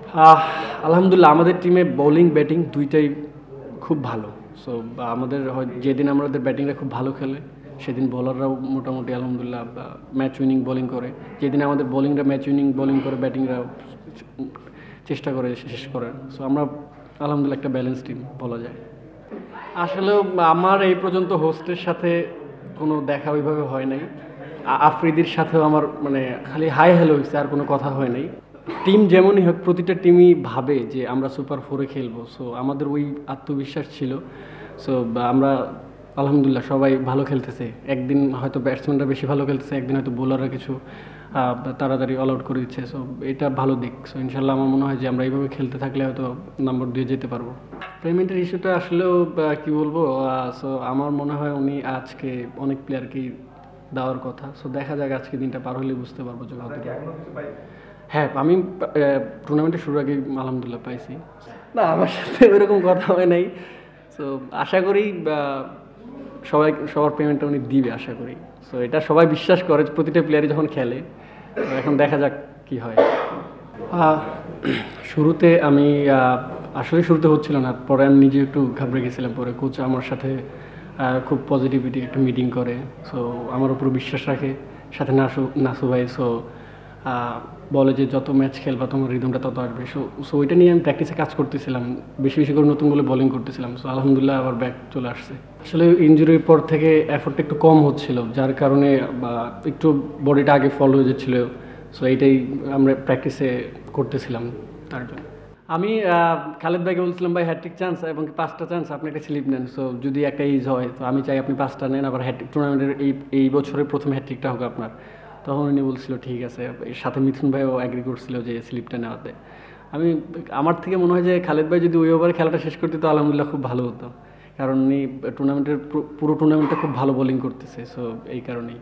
আহ আলহামদুলিল্লাহ আমাদের টিমে বোলিং ব্যাটিং দুইটাই খুব ভালো। সো আমাদের যেদিন আমাদের ব্যাটিংটা খুব ভালো খেলে সেদিন বোলাররাও মোটামুটি আলহামদুলিল্লাহ ম্যাচ উইনিং বোলিং করে। যেদিন আমাদের বোলিংরা ম্যাচ উইনিং বোলিং করে ব্যাটিংরা চেষ্টা করে শেষ করে। সো আমরা আলহামদুলিল্লাহ একটা ব্যালেন্স টিম বলা যায়। আসলেও আমার এই পর্যন্ত হোস্টের সাথে কোনো দেখা ওইভাবে হয় নাই। আফ্রিদির সাথেও আমার মানে খালি হাই হ্যালো হয়েছে, আর কোনো কথা হয় নাই। টিম যেমনই হোক প্রতিটা টিমই ভাবে যে আমরা সুপার ফোরে খেলবো, সো আমাদের ওই আত্মবিশ্বাস ছিল। সো আমরা আলহামদুলিল্লাহ সবাই ভালো খেলতেছে। একদিন হয়তো ব্যাটসম্যানরা বেশি ভালো খেলতেছে, একদিন হয়তো বোলাররা কিছু তাড়াতাড়ি অল আউট করে দিচ্ছে। সো এটা ভালো দিক। সো ইনশাল্লাহ আমার মনে হয় যে আমরা এইভাবে খেলতে থাকলে হয়তো নম্বর দিয়ে যেতে পারবো। পেমেন্টের ইস্যুটা আসলেও কি বলবো, সো আমার মনে হয় উনি আজকে অনেক প্লেয়ারকেই দেওয়ার কথা। সো দেখা যাক আজকে দিনটা পার হলে বুঝতে পারবো যে কতটা। হ্যাঁ, আমি টুর্নামেন্টের শুরুর আগেই আলহামদুলিল্লাহ পাইছি। না, আমার সাথে ওইরকম কথা হয় নাই। সো আশা করি সবার পেমেন্টটা উনি দিবে আশা করি। সো এটা সবাই বিশ্বাস করে প্রতিটা প্লেয়ারই যখন খেলে। তো এখন দেখা যাক কি হয়। আহ, শুরুতে আমি আসলে শুরুতে হচ্ছিল না, পরে আমি নিজে একটু ঘাবড়ে গেছিলাম। পরে কোচ আমার সাথে খুব পজিটিভিটি একটা মিটিং করে। সো আমার উপর বিশ্বাস রাখে, সাথে নাসু ভাই। সো বলে যে যত ম্যাচ খেলবা তোমার রিদমটা তত আসবে। সো ওইটা নিয়ে আমি প্র্যাকটিসে কাজ করতেছিলাম, বেশি বেশি করে নতুন বলে বোলিং করতেছিলাম। সো আলহামদুলিল্লাহ আবার ব্যাক চলে আসছে। আসলে ইনজুরির পর থেকে এফোর্টটা একটু কম হচ্ছিল, যার কারণে বা একটু বডিটা আগে ফল হয়ে যাচ্ছিলো। সো এইটাই আমরা প্র্যাকটিসে করতেছিলাম তার জন্য। আমি খালেদ ভাইকে বলছিলাম, ভাই হ্যাট্রিক চান্স এবং 5টা চান্স, আপনি একটা স্লিপ নেন। সো যদি একটা ইজ হয় তো আমি চাই আপনি 5টা নেন, আবার হ্যাট্রিক টুর্নামেন্টের এই বছরের প্রথম হ্যাট্রিকটা হোক আপনার। তখন উনি বলছিল ঠিক আছে। এর সাথে মিথুন ভাইও অ্যাগ্রি করছিল যে স্লিপটা নেওয়াতে। আমার থেকে মনে হয় যে খালেদ ভাই যদি ওই ওভারে খেলাটা শেষ করতে তো আলহামদুলিল্লাহ খুব ভালো হতো, কারণ উনি টুর্নামেন্টের পুরো টুর্নামেন্টটা খুব ভালো বোলিং করতেছে। সো এই কারণেই